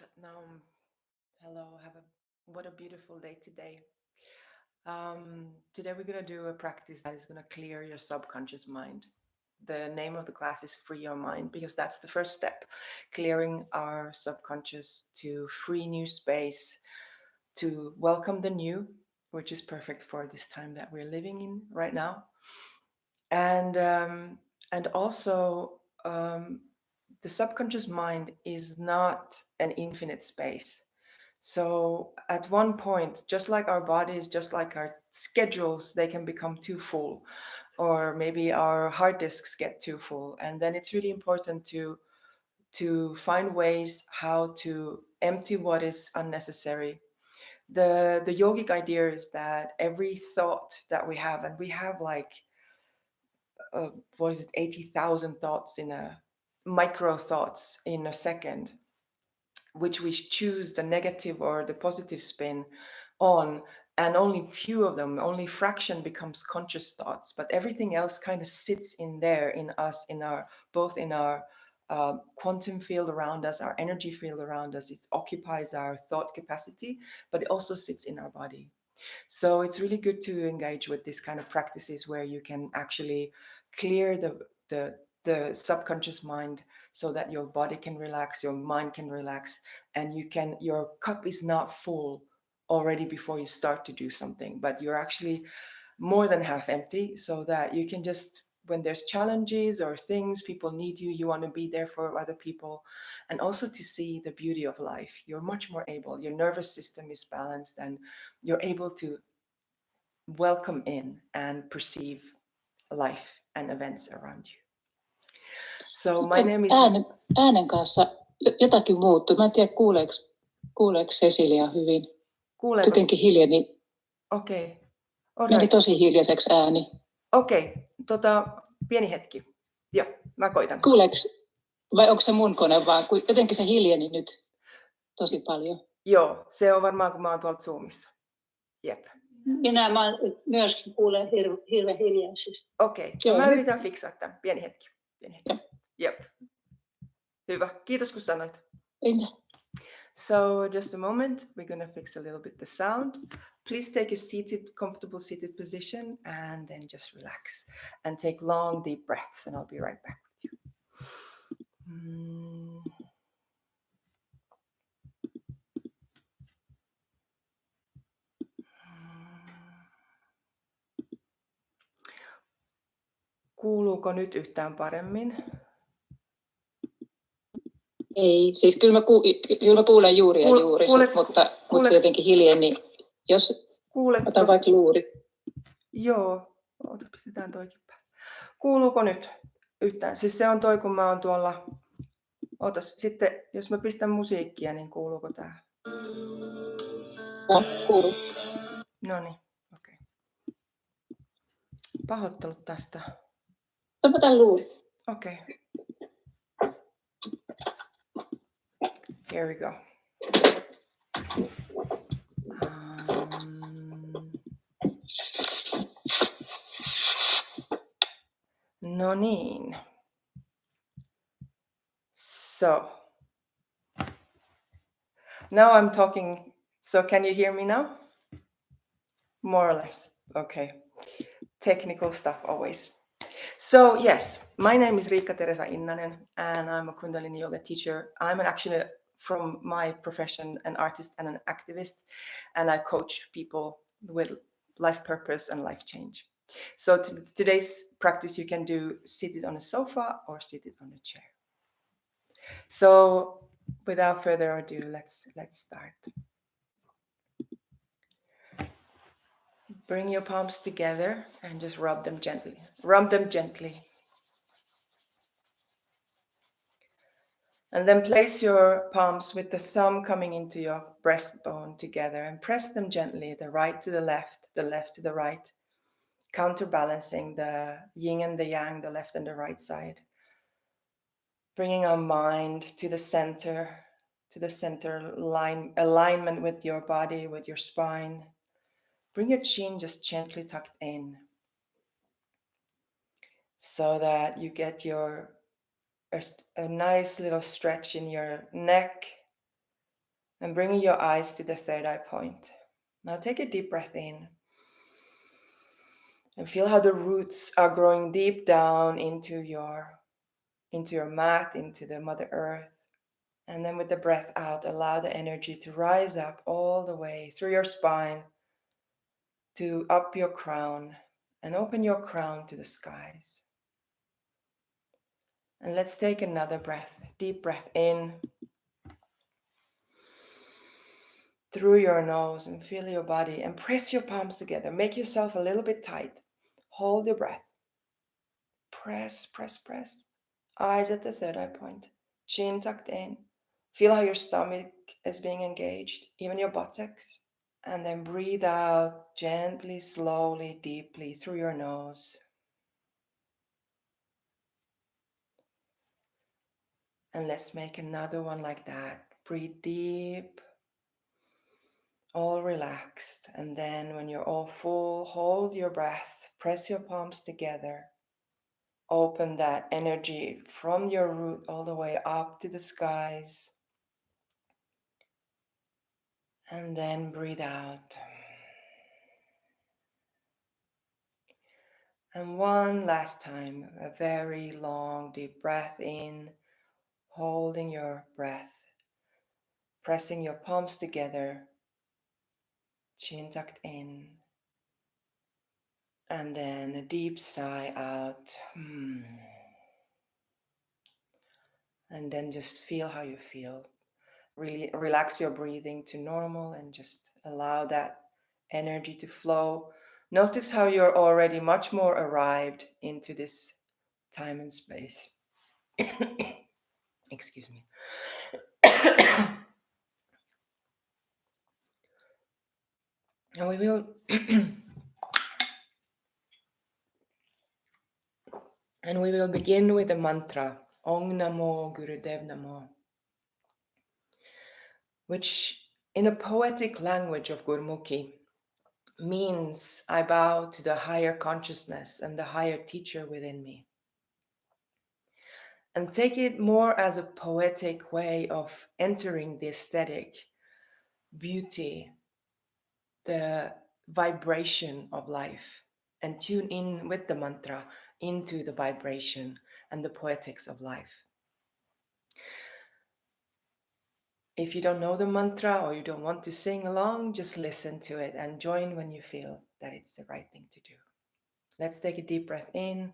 Satnam. Hello, what a beautiful day today. Today we're going to do a practice that is going to clear your subconscious mind. The name of the class is Free Your Mind because that's the first step, clearing our subconscious to free new space, to welcome the new, which is perfect for this time that we're living in right now. And also the subconscious mind is not an infinite space. So at one point, just like our bodies, just like our schedules, they can become too full, or maybe our hard disks get too full. And then it's really important to find ways how to empty what is unnecessary. The yogic idea is that every thought that we have, and we have like 80,000 thoughts in a micro thoughts in a second, which we choose the negative or the positive spin on, and only few of them, only fraction becomes conscious thoughts, but everything else kind of sits in there in us, in our both in our quantum field around us, our energy field around us. It occupies our thought capacity, but it also sits in our body. So it's really good to engage with this kind of practices where you can actually clear the subconscious mind so that your body can relax, your mind can relax, and your cup is not full already before you start to do something, but you're actually more than half empty, so that you can just, when there's challenges or things, people need you, you want to be there for other people, and also to see the beauty of life. You're much more able, your nervous system is balanced, and you're able to welcome in and perceive life and events around you. So my name is... Äänen kanssa jotakin muuttuu. Mä en tiedä, kuuleeko Cecilia hyvin. Kuuleeko? Jotenkin hiljeni. Okei. Meni tosi hiljaiseksi ääni. Okei. Pieni hetki. Joo, mä koitan. Kuuleeko? Vai onko se mun kone vaan? Jotenkin se hiljeni nyt tosi paljon. Joo, se on varmaan, kun mä oon tuolta Zoomissa. Jep. Minä myöskin kuulen hirveän hiljaisesti. Okei. Mä yritän fiksaa tämän. Pieni hetki. Joo. Jep. Hyvä. Kiitos, kun sanoit. Enkä. So just a moment, we're going to fix a little bit the sound. Please take a comfortable seated position, and then just relax and take long, deep breaths, and I'll be right back with you. Kuuluuko nyt yhtään paremmin? Ei, siis kyllä mä kuulen juuri, mutta se jotenkin hiljeni. Jos otan vaikka luurit. Joo, pistetään toikin päälle. Kuuluuko nyt yhtään? Siis se on toi, kun mä oon tuolla... Ootas, sitten jos mä pistän musiikkia, niin kuuluuko tää? Kuuluu. Noniin, okei. Pahoittelut tästä. Mä otan luurit. Okei. Here we go. No niin. So now I'm talking. So can you hear me now? More or less. Okay. Technical stuff always. So yes, my name is Riikka Theresa Innanen, and I'm a Kundalini Yoga teacher. I'm actually, from my profession, an artist and an activist, and I coach people with life purpose and life change. So today's practice you can do seated on a sofa or seated on a chair. So without further ado, let's start. Bring your palms together and just rub them gently. Rub them gently. And then place your palms with the thumb coming into your breastbone together and press them gently, the right to the left to the right, counterbalancing the yin and the yang, the left and the right side. Bringing our mind to the center line, alignment with your body, with your spine. Bring your chin just gently tucked in so that you get a nice little stretch in your neck, And bringing your eyes to the third eye point. Now take a deep breath in. And feel how the roots are growing deep down into your mat, into the Mother Earth. And then with the breath out, allow the energy to rise up all the way through your spine to up your crown and open your crown to the skies. And let's take another breath, deep breath in through your nose and feel your body and press your palms together. Make yourself a little bit tight. Hold your breath. Press, press, press. Eyes at the third eye point. Chin tucked in. Feel how your stomach is being engaged, even your buttocks. And then breathe out gently, slowly, deeply through your nose. And let's make another one like that. Breathe deep, all relaxed. And then when you're all full, hold your breath, press your palms together. Open that energy from your root all the way up to the skies. And then breathe out. And one last time, a very long, deep breath in, holding your breath, pressing your palms together, chin tucked in, and then a deep sigh out. And then just feel how you feel. Really relax your breathing to normal and just allow that energy to flow. Notice how you're already much more arrived into this time and space. Excuse me. And we will begin with the mantra Om Namo Gurudev Namo, which in a poetic language of Gurmukhi means I bow to the higher consciousness and the higher teacher within me. And take it more as a poetic way of entering the aesthetic beauty, the vibration of life, and tune in with the mantra into the vibration and the poetics of life. If you don't know the mantra or you don't want to sing along, just listen to it and join when you feel that it's the right thing to do. Let's take a deep breath in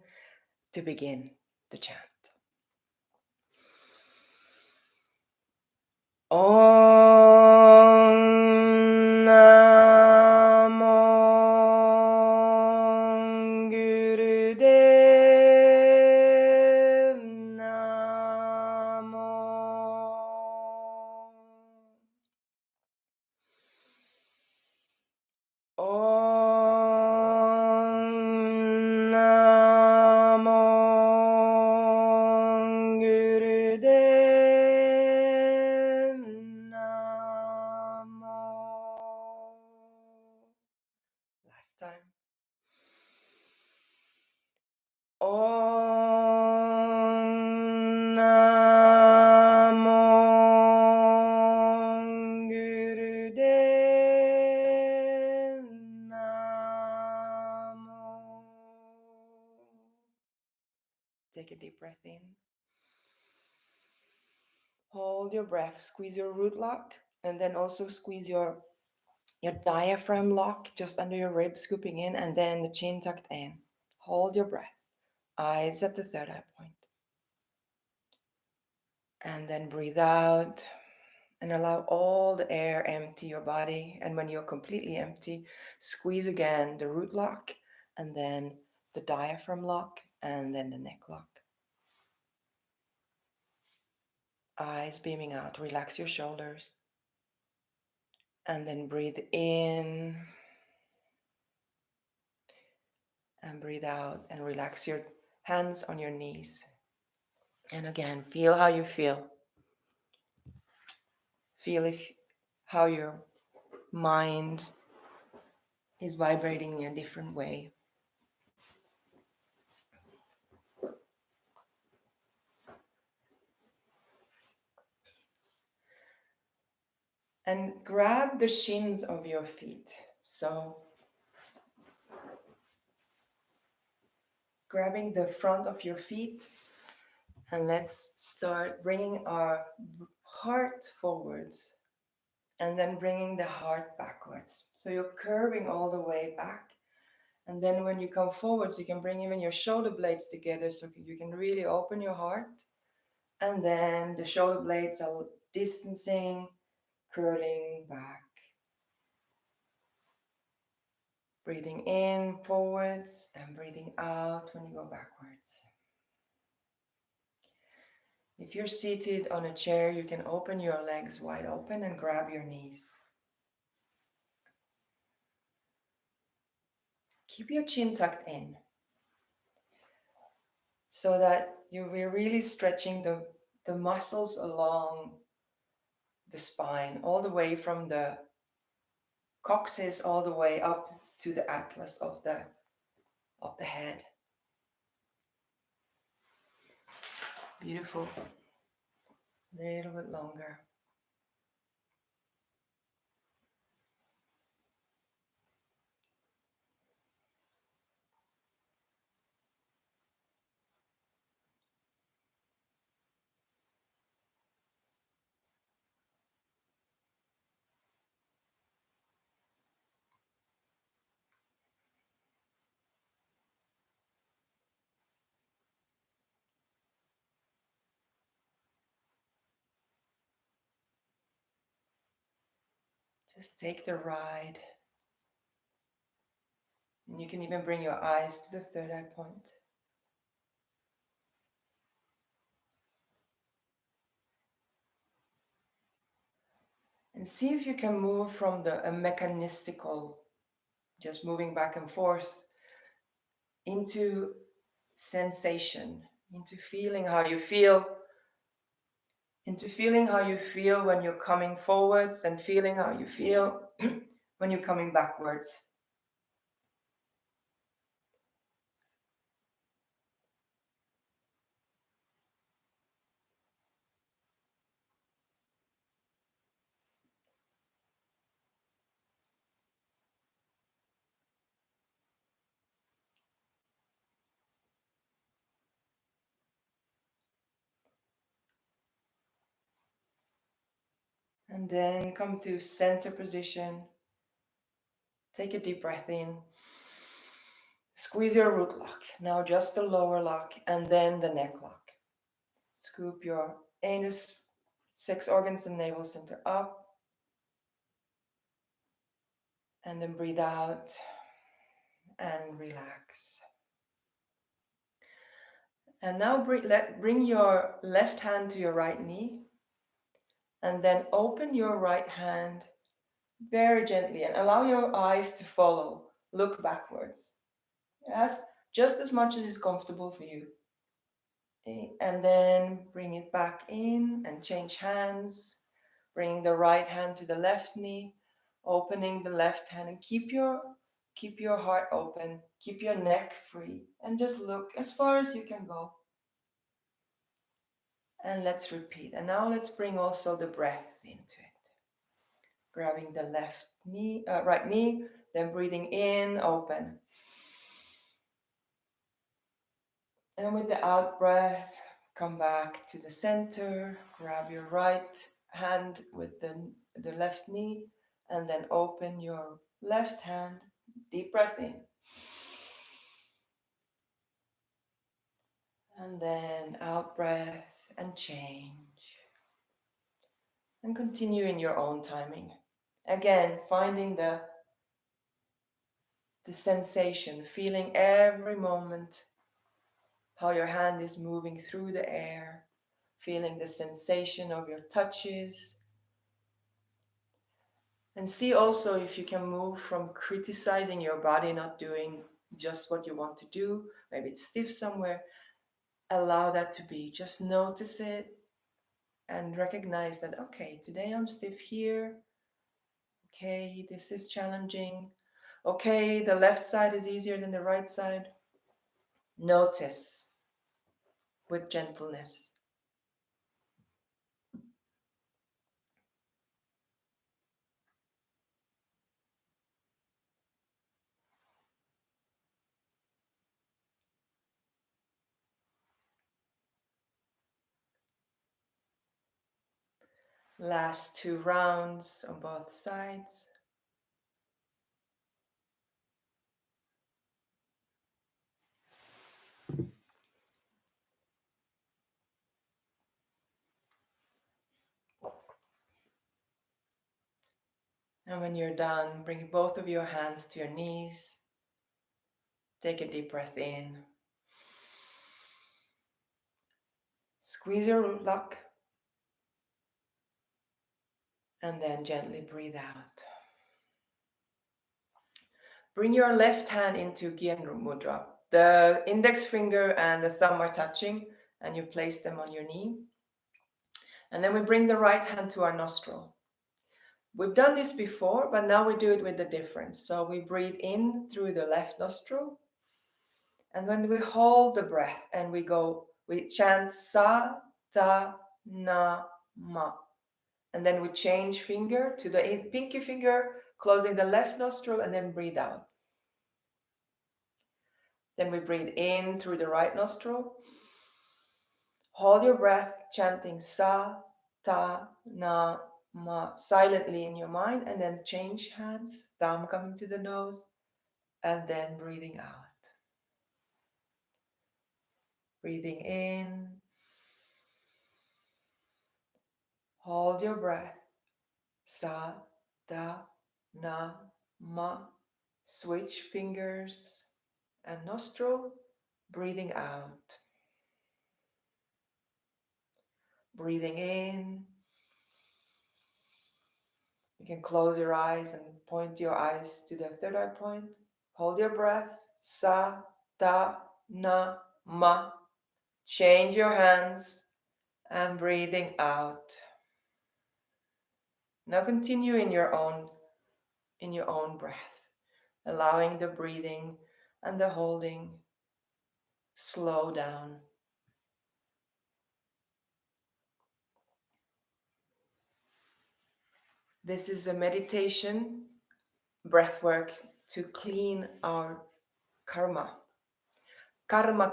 to begin the chant. Om Namo Gurudev Namo. Om Namo Gurudev Namo. Last time. Om Namo Gurudev Namo. Take a deep breath in. Hold your breath, squeeze your root lock, and then also squeeze your diaphragm lock just under your ribs, scooping in, and then the chin tucked in. Hold your breath. Eyes at the third eye point. And then breathe out and allow all the air empty your body. And when you're completely empty, squeeze again the root lock and then the diaphragm lock and then the neck lock. Eyes beaming out. Relax your shoulders. And then breathe in and breathe out and relax your hands on your knees. And again, feel how you feel. Feel how your mind is vibrating in a different way. And grab the shins of your feet. So grabbing the front of your feet, and let's start bringing our heart forwards and then bringing the heart backwards. So you're curving all the way back. And then when you come forwards, you can bring even your shoulder blades together so you can really open your heart. And then the shoulder blades are distancing, curling back. Breathing in forwards and breathing out when you go backwards. If you're seated on a chair, you can open your legs wide open and grab your knees. Keep your chin tucked in so that we're really stretching the muscles along the spine, all the way from the coccyx all the way up to the atlas of the head. Beautiful. A little bit longer. Just take the ride. And you can even bring your eyes to the third eye point. And see if you can move from a mechanistical, just moving back and forth, into sensation, into feeling how you feel, when you're coming forwards and feeling how you feel when you're coming backwards. And then come to center position. Take a deep breath in. Squeeze your root lock. Now just the lower lock and then the neck lock. Scoop your anus, sex organs and navel center up. And then breathe out and relax. And now bring your left hand to your right knee. And then open your right hand very gently and allow your eyes to follow. Look backwards. Yes, just as much as is comfortable for you. Okay. And then bring it back in and change hands. Bringing the right hand to the left knee. Opening the left hand and keep your heart open. Keep your neck free. And just look as far as you can go. And let's repeat. And now let's bring also the breath into it. Grabbing the right knee, then breathing in, open. And with the out breath, come back to the center. Grab your right hand with the left knee, and then open your left hand. Deep breath in. And then out breath and change. And continue in your own timing. Again, finding the sensation, feeling every moment how your hand is moving through the air, feeling the sensation of your touches. And see also if you can move from criticizing your body, not doing just what you want to do. Maybe it's stiff somewhere. Allow that to be. Just notice it and recognize that, okay, today I'm stiff here. Okay, this is challenging. Okay, the left side is easier than the right side. Notice with gentleness. Last 2 rounds on both sides. And when you're done, bring both of your hands to your knees. Take a deep breath in. Squeeze your root lock. And then gently breathe out. Bring your left hand into Gyan Mudra. The index finger and the thumb are touching, and you place them on your knee. And then we bring the right hand to our nostril. We've done this before, but now we do it with the difference. So we breathe in through the left nostril. And when we hold the breath and we chant sa, ta, na, ma. And then we change finger to the pinky finger, closing the left nostril, and then breathe out. Then we breathe in through the right nostril. Hold your breath, chanting sa, ta, na, ma, silently in your mind, and then change hands, thumb coming to the nose, and then breathing out. Breathing in. Hold your breath. Sa, ta, na, ma. Switch fingers and nostril. Breathing out. Breathing in. You can close your eyes and point your eyes to the third eye point. Hold your breath. Sa, ta, na, ma. Change your hands and breathing out. Now continue in your own breath, allowing the breathing and the holding slow down. This is a meditation, breathwork to clean our karma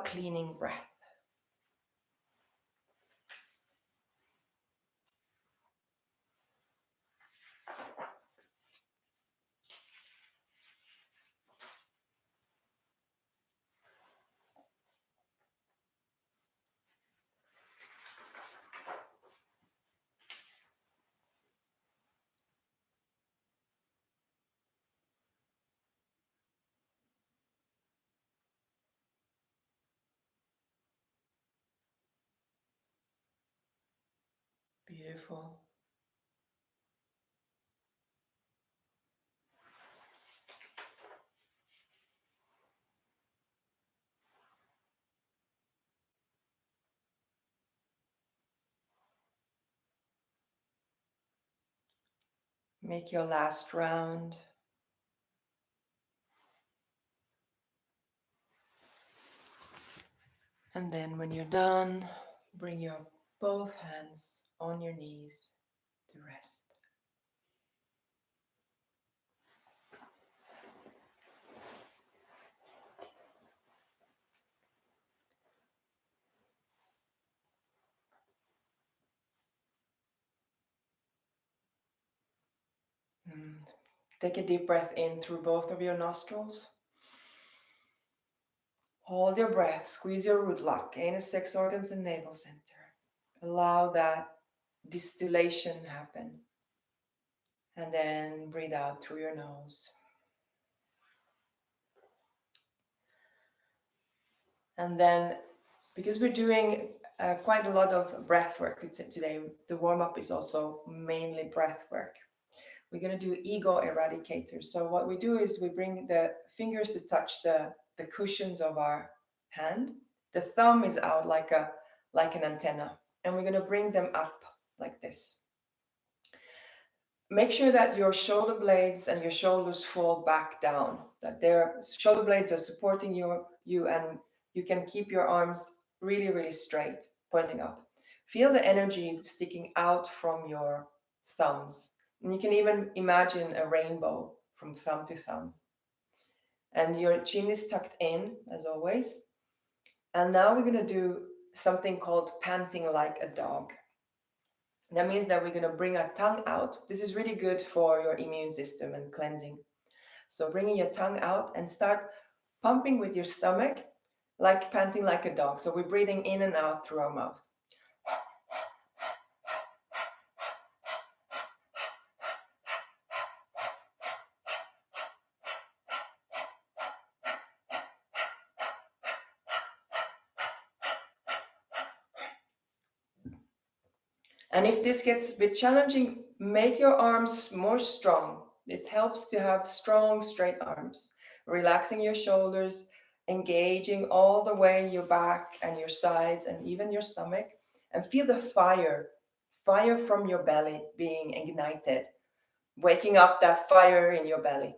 cleaning breath. Beautiful. Make your last round. And then when you're done, bring your both hands on your knees to rest. Take a deep breath in through both of your nostrils. Hold your breath, squeeze your root lock, anus, sex organs, and navel center. Allow that distillation happen. And then breathe out through your nose. And then, because we're doing quite a lot of breath work today, the warm-up is also mainly breath work. We're going to do ego eradicator. So what we do is we bring the fingers to touch the cushions of our hand. The thumb is out like an antenna. And we're going to bring them up like this. Make sure that your shoulder blades and your shoulders fall back down. That their shoulder blades are supporting you and you can keep your arms really, really straight, pointing up. Feel the energy sticking out from your thumbs. And you can even imagine a rainbow from thumb to thumb. And your chin is tucked in, as always. And now we're going to do something called panting like a dog. That means that we're going to bring our tongue out. This is really good for your immune system and cleansing. So bringing your tongue out and start pumping with your stomach, like panting like a dog. So we're breathing in and out through our mouth. And if this gets a bit challenging, make your arms more strong. It helps to have strong, straight arms. Relaxing your shoulders, engaging all the way your back and your sides and even your stomach. And feel the fire from your belly being ignited. Waking up that fire in your belly.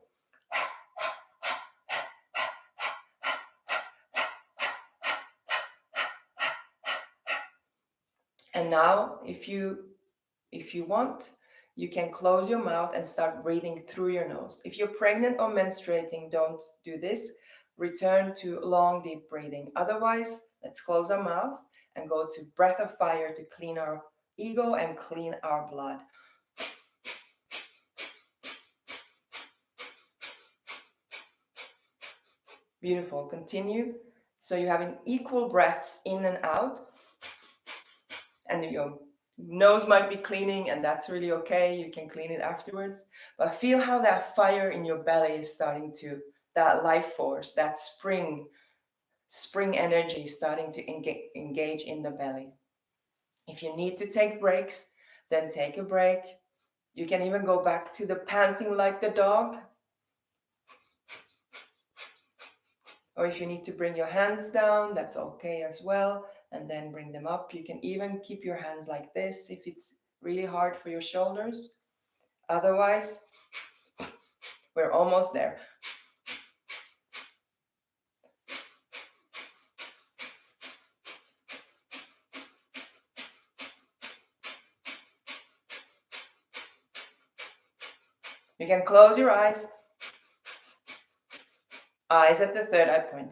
And now, if you want, you can close your mouth and start breathing through your nose. If you're pregnant or menstruating, don't do this. Return to long, deep breathing. Otherwise, let's close our mouth and go to breath of fire to clean our ego and clean our blood. Beautiful. Continue. So you're having equal breaths in and out. And your nose might be cleaning, and that's really okay. You can clean it afterwards. But feel how that fire in your belly is starting to, that life force, that spring energy starting to engage in the belly. If you need to take breaks, then take a break. You can even go back to the panting like the dog. Or if you need to bring your hands down, that's okay as well. And then bring them up. You can even keep your hands like this if it's really hard for your shoulders. Otherwise, we're almost there. You can close your eyes. Eyes at the third eye point.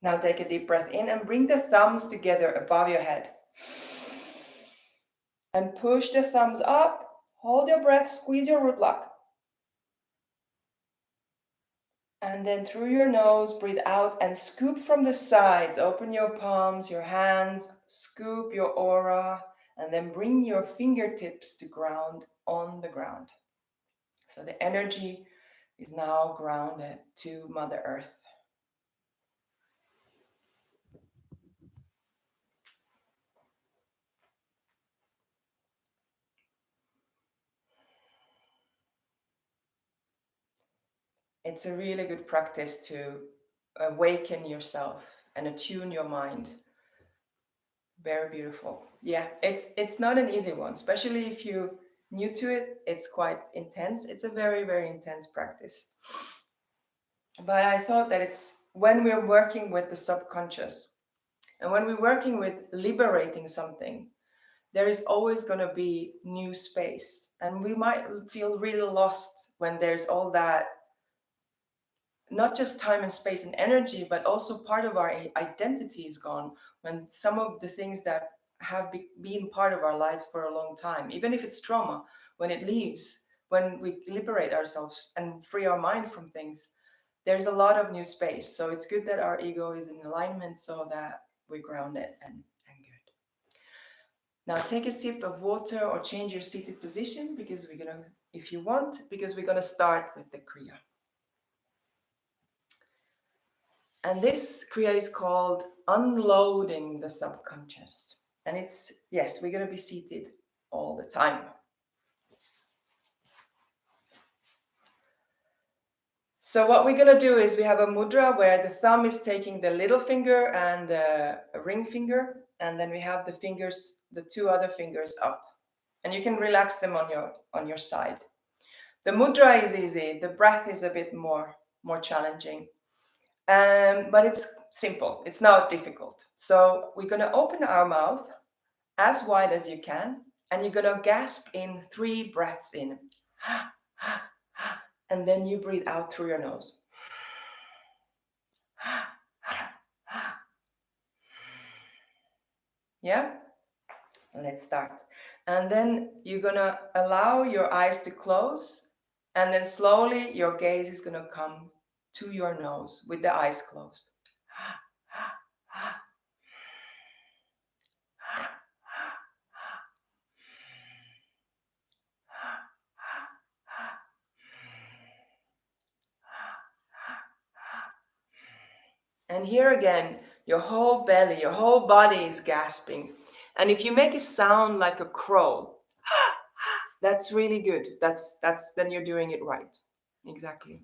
Now take a deep breath in and bring the thumbs together above your head. And push the thumbs up. Hold your breath, squeeze your root block. And then through your nose, breathe out and scoop from the sides. Open your palms, your hands, scoop your aura, and then bring your fingertips to ground on the ground. So the energy is now grounded to Mother Earth. It's a really good practice to awaken yourself and attune your mind. Very beautiful. Yeah, it's not an easy one, especially if you're new to it. It's quite intense. It's a very, very intense practice. But I thought that it's when we're working with the subconscious and when we're working with liberating something, there is always going to be new space. And we might feel really lost when there's all that, not just time and space and energy, but also part of our identity is gone when some of the things that have been part of our lives for a long time, even if it's trauma, when it leaves, when we liberate ourselves and free our mind from things, there's a lot of new space. So it's good that our ego is in alignment so that we're grounded and good. Now take a sip of water or change your seated position because we're going to, if you want, because we're going to start with the Kriya. And this Kriya is called unloading the subconscious. And it's, yes, we're going to be seated all the time. So what we're going to do is we have a mudra where the thumb is taking the little finger and the ring finger. And then we have the fingers, the two other fingers up. And you can relax them on your side. The mudra is easy. The breath is a bit more challenging. But it's simple. It's not difficult. So we're going to open our mouth as wide as you can, and you're going to gasp in 3 breaths in. And then you breathe out through your nose. Yeah? Let's start. And then you're going to allow your eyes to close, and then slowly your gaze is going to come to your nose with the eyes closed. And here again, your whole belly, your whole body is gasping. And if you make a sound like a crow, that's really good. That's then you're doing it right. Exactly.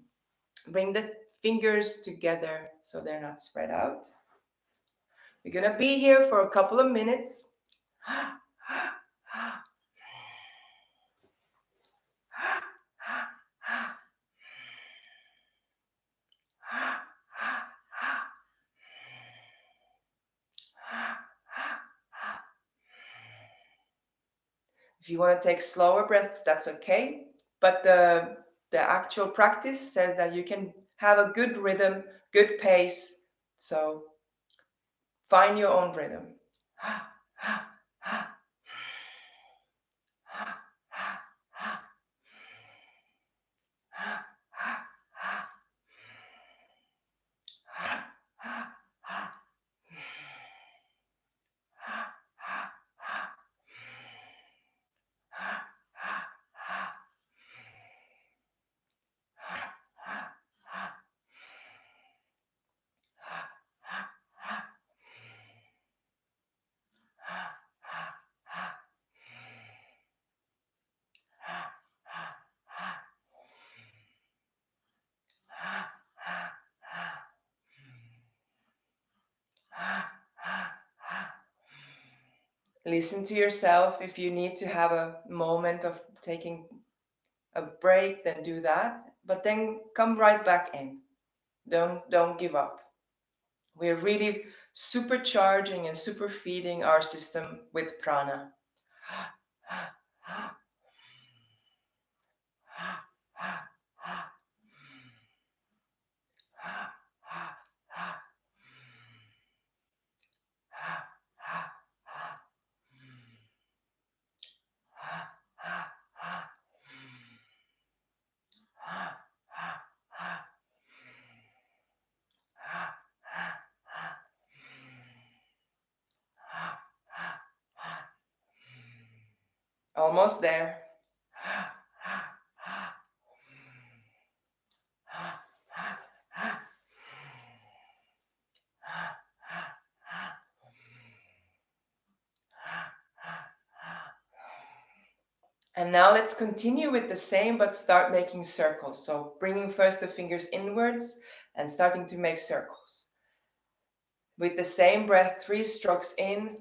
Bring the fingers together so they're not spread out. We're going to be here for a couple of minutes. If you want to take slower breaths, that's okay. But the actual practice says that you can have a good rhythm, good pace. So find your own rhythm. Listen to yourself. If you need to have a moment of taking a break, then do that. But then come right back in. Don't give up. We're really supercharging and super feeding our system with prana. Almost there. And now let's continue with the same, but start making circles. So bringing first the fingers inwards and starting to make circles. With the same breath, 3 strokes in.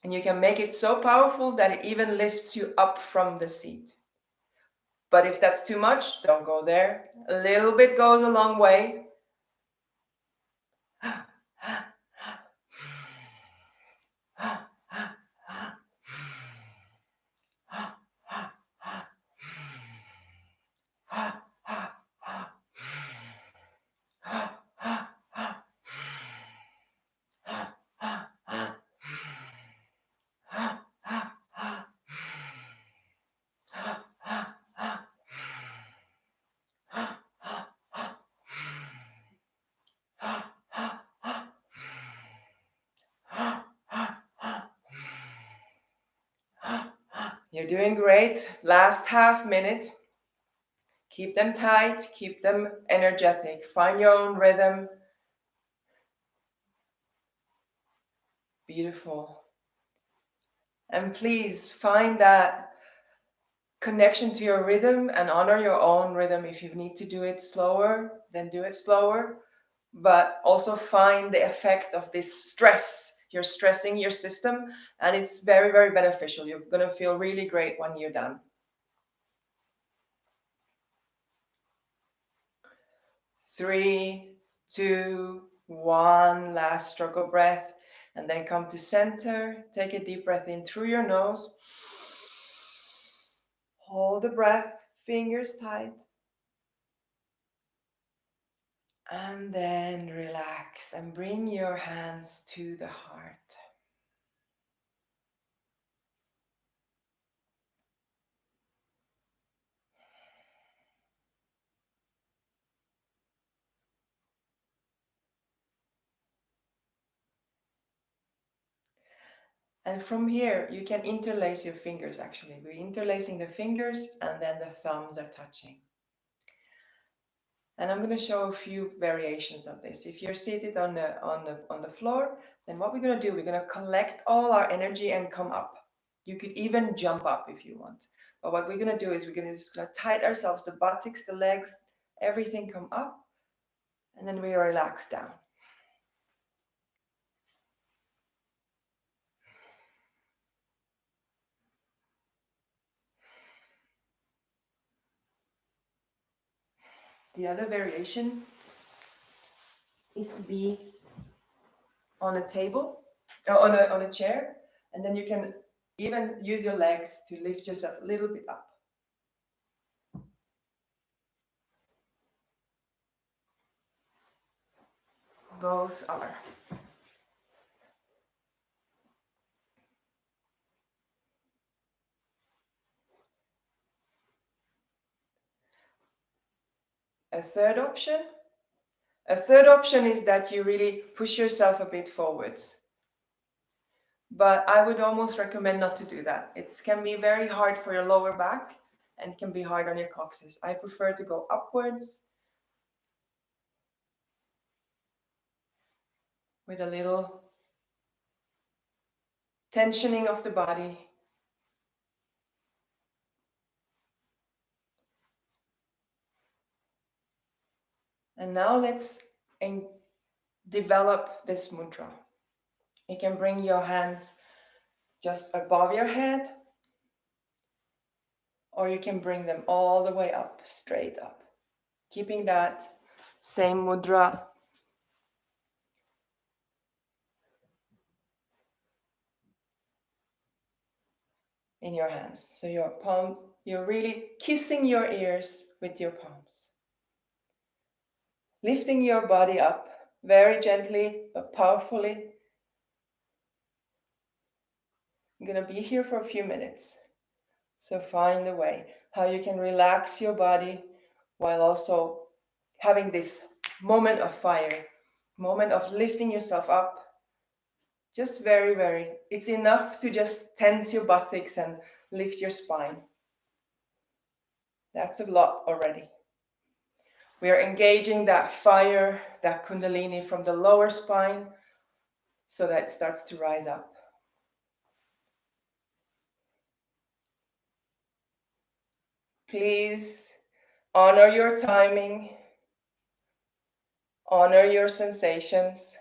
And you can make it so powerful that it even lifts you up from the seat. But if that's too much, don't go there. A little bit goes a long way. You're doing great. Last half minute. Keep them tight, keep them energetic. Find your own rhythm. Beautiful. And please find that connection to your rhythm and honor your own rhythm. If you need to do it slower, then do it slower. But also find the effect of this stress. You're stressing your system, and it's very, very beneficial. You're going to feel really great when you're done. 3, 2, 1. Last stroke of breath. And then come to center. Take a deep breath in through your nose. Hold the breath, fingers tight. And then relax and bring your hands to the heart. And from here, you can interlace your fingers actually. We're interlacing the fingers and then the thumbs are touching. And I'm going to show a few variations of this. If you're seated on the floor, then what we're going to do, we're going to collect all our energy and come up. You could even jump up if you want. But what we're going to do is we're going to just tight ourselves, the buttocks, the legs, everything come up. And then we relax down. The other variation is to be on a table, or on a chair, and then you can even use your legs to lift yourself a little bit up. Both are. A third option is that you really push yourself a bit forwards. But I would almost recommend not to do that. It can be very hard for your lower back and it can be hard on your coccyx. I prefer to go upwards with a little tensioning of the body. And now let's develop this mudra. You can bring your hands just above your head, or you can bring them all the way up, straight up. Keeping that same mudra. In your hands. So your palm, you're really kissing your ears with your palms. Lifting your body up very gently but powerfully. I'm going to be here for a few minutes. So find a way how you can relax your body while also having this moment of fire, moment of lifting yourself up. Just very, very, it's enough to just tense your buttocks and lift your spine. That's a lot already. We are engaging that fire, that Kundalini from the lower spine so that it starts to rise up. Please honor your timing, honor your sensations.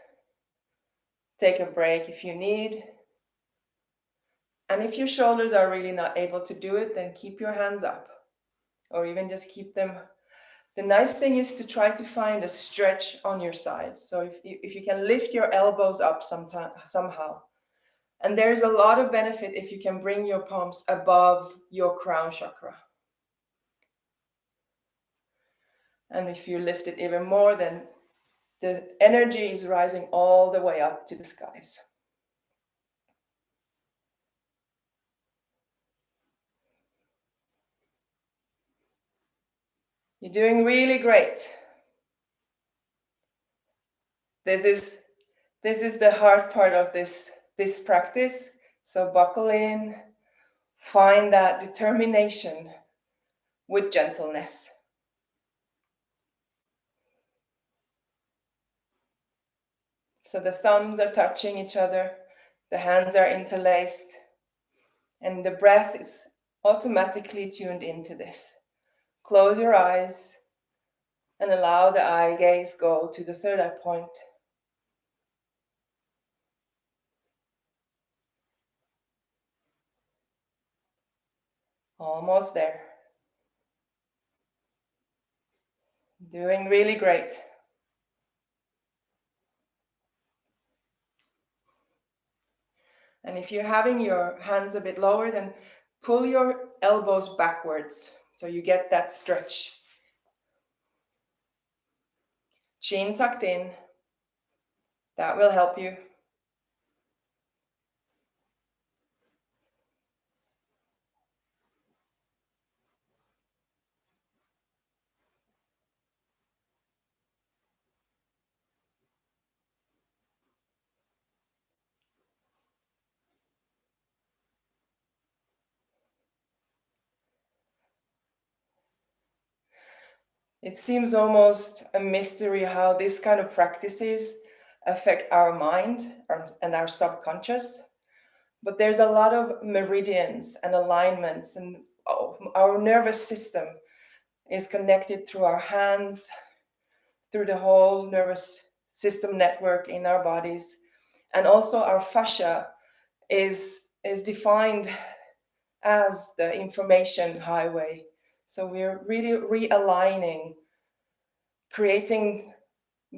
Take a break if you need. And if your shoulders are really not able to do it, then keep your hands up or even just keep them. The nice thing is to try to find a stretch on your sides. So if you can lift your elbows up somehow. And there's a lot of benefit if you can bring your palms above your crown chakra. And if you lift it even more, then the energy is rising all the way up to the skies. You're doing really great. This is the hard part of this practice. So buckle in, find that determination with gentleness. So the thumbs are touching each other, the hands are interlaced, and the breath is automatically tuned into this. Close your eyes and allow the eye gaze go to the third eye point. Almost there. Doing really great. And if you're having your hands a bit lower, then pull your elbows backwards so you get that stretch. Chin tucked in. That will help you. It seems almost a mystery how this kind of practices affect our mind and our subconscious. But there's a lot of meridians and alignments, and our nervous system is connected through our hands, through the whole nervous system network in our bodies. And also our fascia is defined as the information highway. So we're really realigning, creating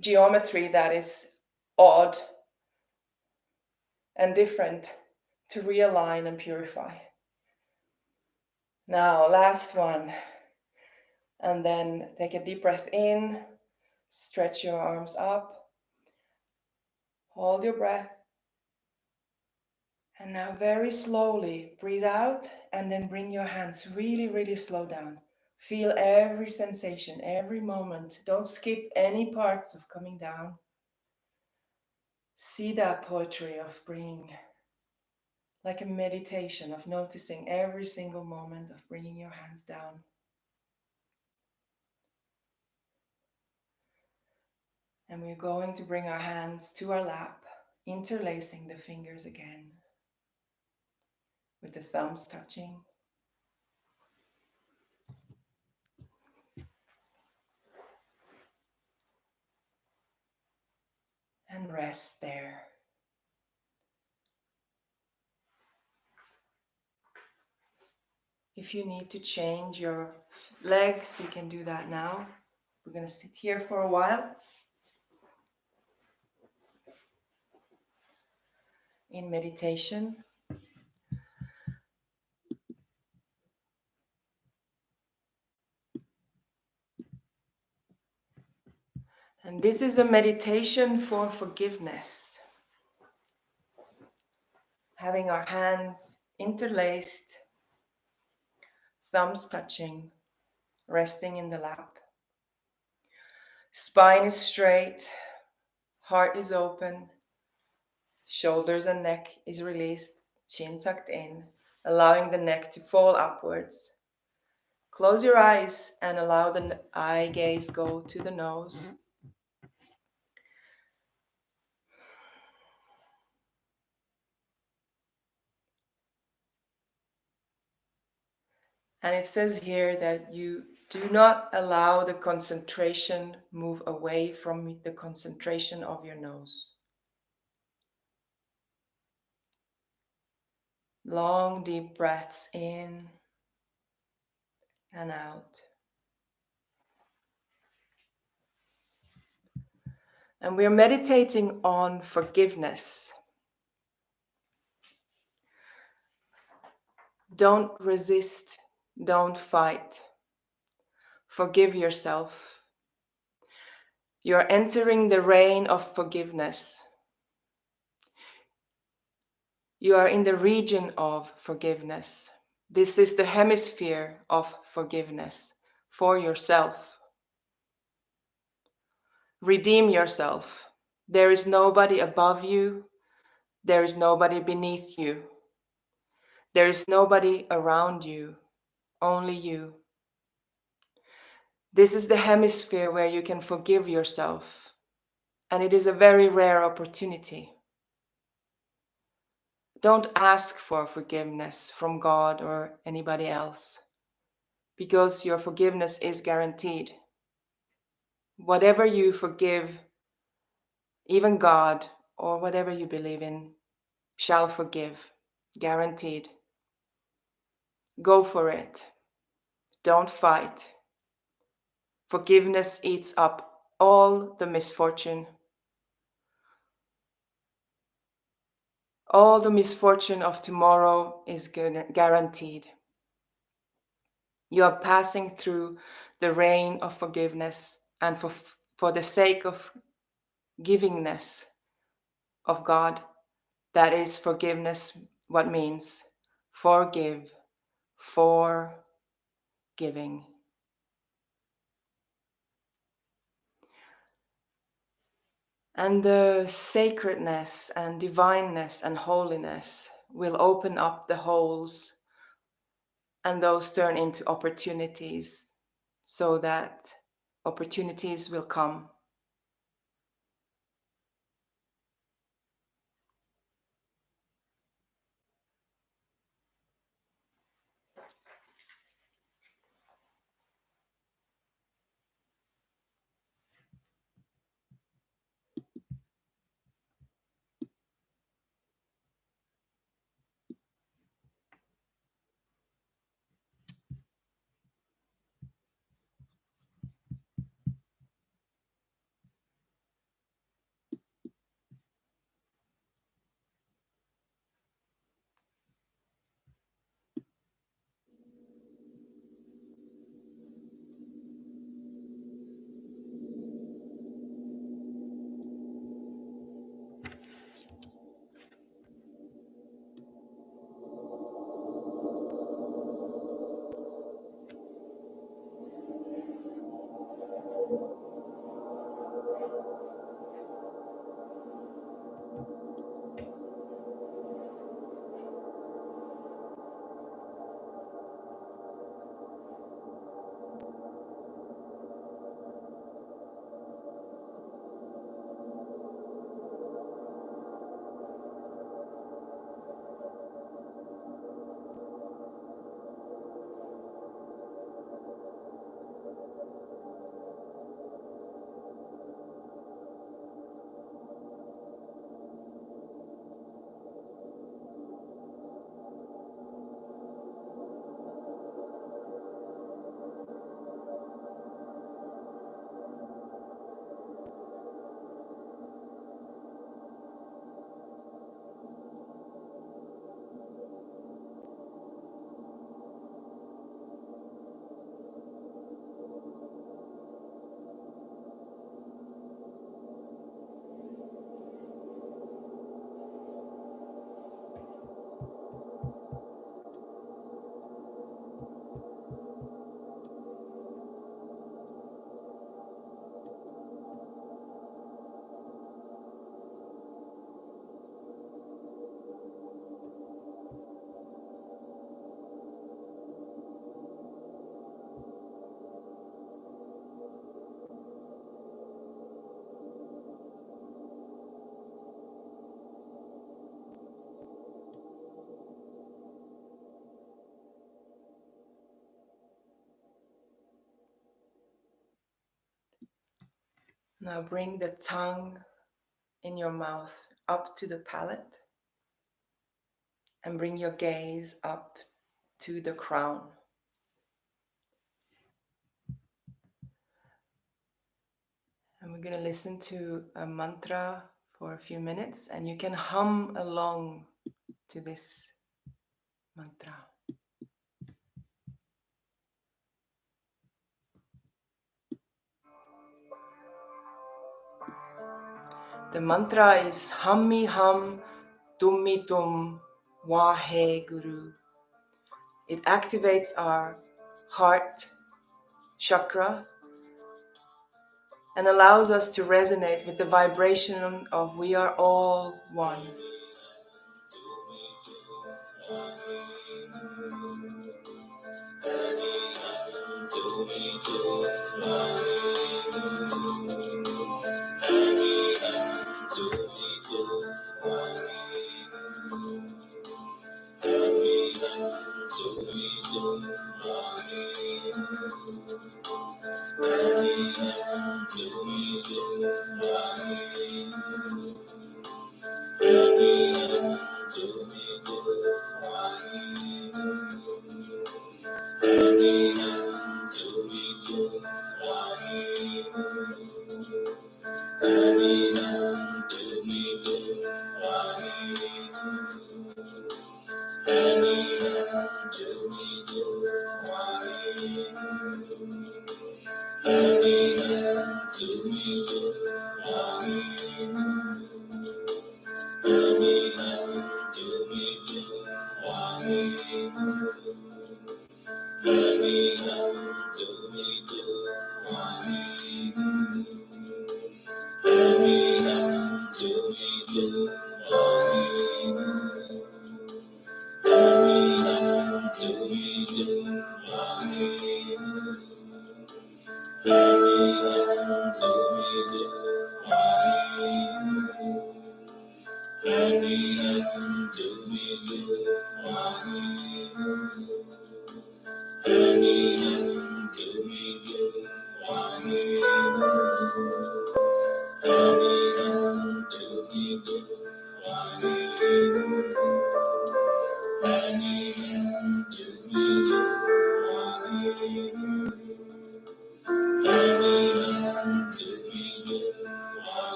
geometry that is odd and different to realign and purify. Now, last one. And then take a deep breath in, stretch your arms up, hold your breath. And now very slowly breathe out and then bring your hands really, really slow down. Feel every sensation, every moment. Don't skip any parts of coming down. See that poetry of bringing, like a meditation of noticing every single moment of bringing your hands down. And we're going to bring our hands to our lap, interlacing the fingers again, with the thumbs touching. And rest there. If you need to change your legs, you can do that now. We're going to sit here for a while in meditation. And this is a meditation for forgiveness. Having our hands interlaced, thumbs touching, resting in the lap. Spine is straight, heart is open, shoulders and neck is released, chin tucked in, allowing the neck to fall upwards. Close your eyes and allow the eye gaze go to the nose. And it says here that you do not allow the concentration move away from the concentration of your nose. Long, deep breaths in and out. And we're meditating on forgiveness. Don't resist, don't fight. Forgive yourself. You're entering the reign of forgiveness. You are in the region of forgiveness. This is the hemisphere of forgiveness for yourself. Redeem yourself. There is nobody above you. There is nobody beneath you. There is nobody around you, only you. This is the hemisphere where you can forgive yourself, and it is a very rare opportunity. Don't ask for forgiveness from God or anybody else, because your forgiveness is guaranteed. Whatever you forgive, even God or whatever you believe in, shall forgive, guaranteed. Go for it. Don't fight. Forgiveness eats up all the misfortune. All the misfortune of tomorrow is guaranteed. You are passing through the rain of forgiveness, and for the sake of givingness of God, that is forgiveness, what means forgive, for giving. And the sacredness and divineness and holiness will open up the holes, and those turn into opportunities, so that opportunities will come. Now bring the tongue in your mouth up to the palate, and bring your gaze up to the crown. And we're going to listen to a mantra for a few minutes, and you can hum along to this mantra. The mantra is Hammi Ham Tummi Tum Wahe Guru. It activates our heart chakra and allows us to resonate with the vibration of we are all one.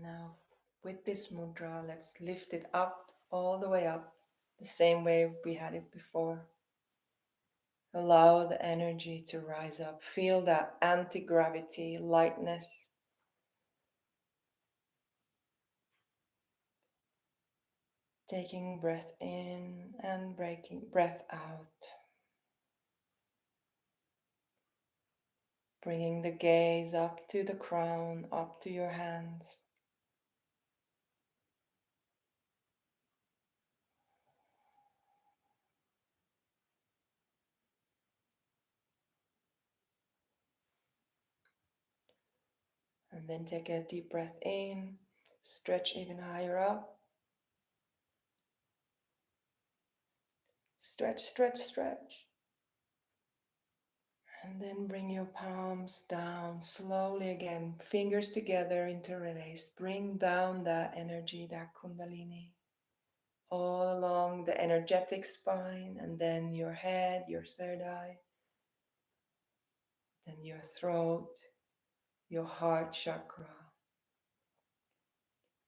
Now, with this mudra, let's lift it up, all the way up, the same way we had it before. Allow the energy to rise up. Feel that anti-gravity, lightness. Taking breath in and breaking breath out. Bringing the gaze up to the crown, up to your hands. And then take a deep breath in, stretch even higher up. Stretch, stretch, stretch. And then bring your palms down slowly again, fingers together, interlaced. Bring down that energy, that Kundalini, all along the energetic spine, and then your head, your third eye, then your throat, your heart chakra,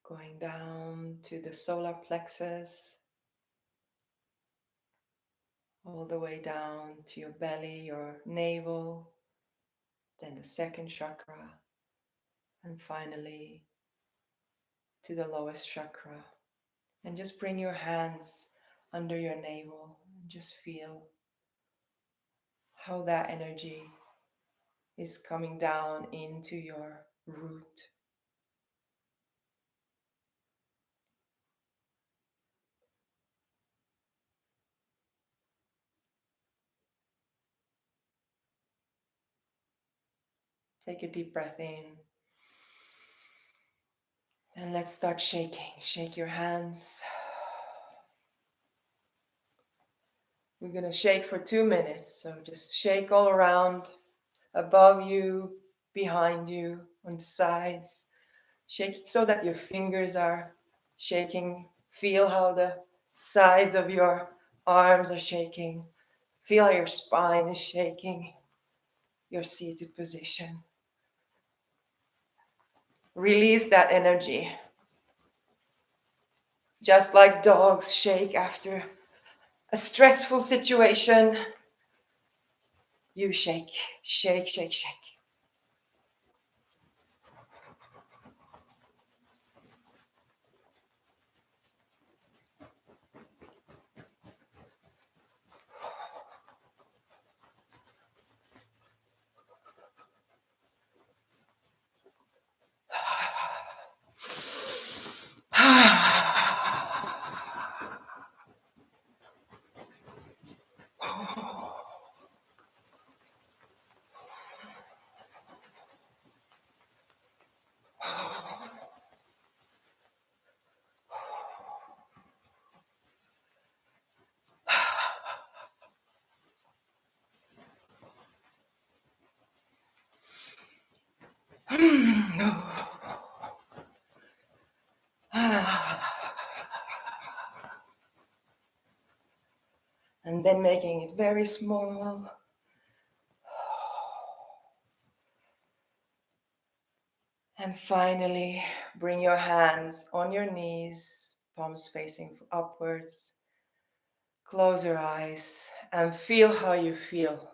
going down to the solar plexus, all the way down to your belly, your navel, then the second chakra, and finally to the lowest chakra. And just bring your hands under your navel and just feel how that energy is coming down into your root. Take a deep breath in. And let's start shaking. Shake your hands. We're going to shake for 2 minutes. So just shake all around, above you, behind you, on the sides. Shake it so that your fingers are shaking. Feel how the sides of your arms are shaking. Feel how your spine is shaking. Your seated position. Release that energy. Just like dogs shake after a stressful situation, you shake, shake, shake, shake. And then making it very small. And finally, bring your hands on your knees, palms facing upwards. Close your eyes and feel how you feel.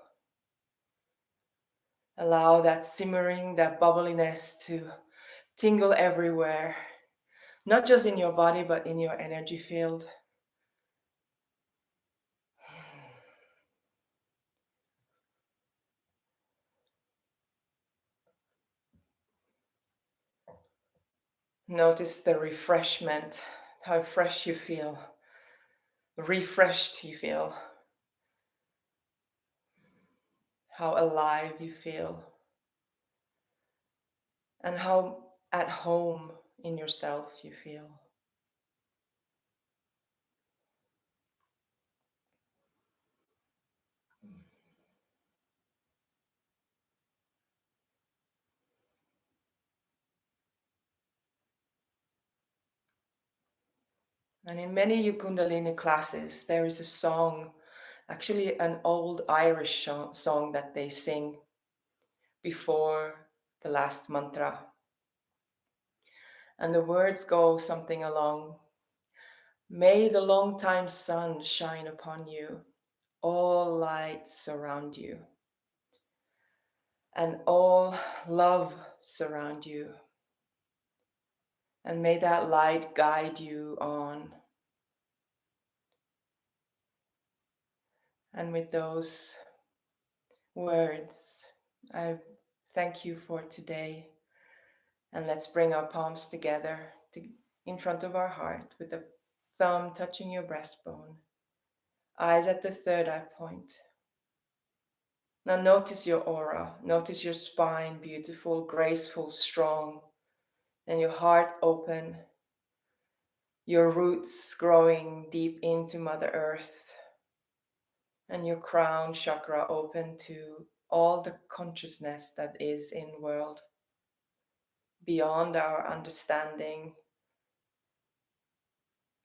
Allow that simmering, that bubbliness to tingle everywhere. Not just in your body, but in your energy field. Notice the refreshment, how fresh you feel, refreshed you feel, how alive you feel, and how at home in yourself you feel. And in many Kundalini classes, there is a song, actually an old Irish song that they sing before the last mantra. And the words go something along, may the long-time sun shine upon you, all light surround you, and all love surround you. And may that light guide you on. And with those words, I thank you for today. And let's bring our palms together in front of our heart with the thumb touching your breastbone. Eyes at the third eye point. Now notice your aura. Notice your spine, beautiful, graceful, strong. And your heart open. Your roots growing deep into Mother Earth. And your crown chakra open to all the consciousness that is in world, beyond our understanding,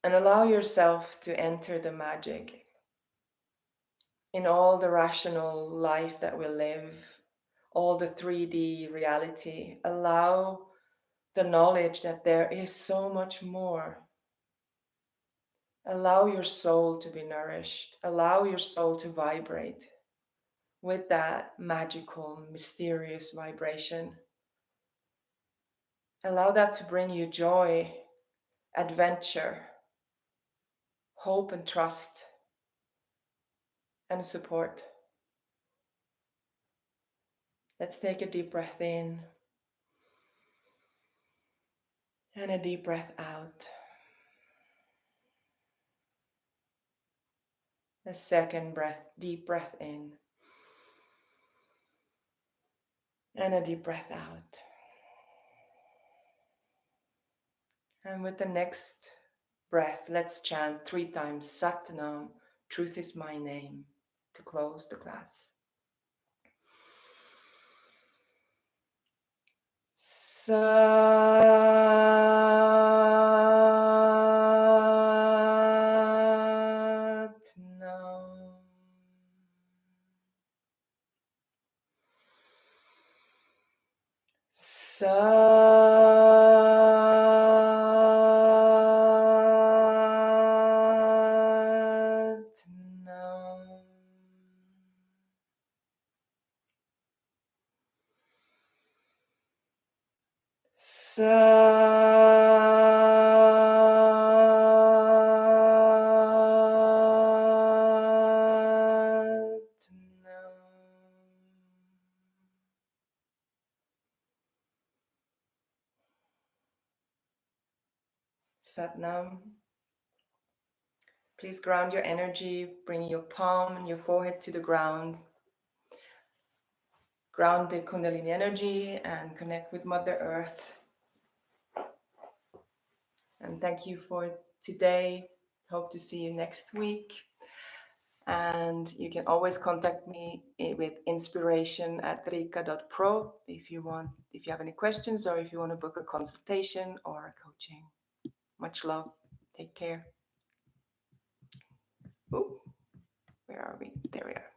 and allow yourself to enter the magic in all the rational life that we live, all the 3D reality. Allow the knowledge that there is so much more. Allow your soul to be nourished. Allow your soul to vibrate with that magical, mysterious vibration. Allow that to bring you joy, adventure, hope and trust, and support. Let's take a deep breath in and a deep breath out. A second breath, deep breath in, and a deep breath out. And with the next breath, let's chant 3 times Sat Nam, truth is my name, to close the class. Sat Nam. Sat Nam. Sat Nam. Please ground your energy, bring your palm and your forehead to the ground. Ground the Kundalini energy and connect with Mother Earth. And thank you for today. Hope to see you next week. And you can always contact me with inspiration@riikka.pro if you have any questions or if you want to book a consultation or a coaching. Much love. Take care. Ooh, where are we? There we are.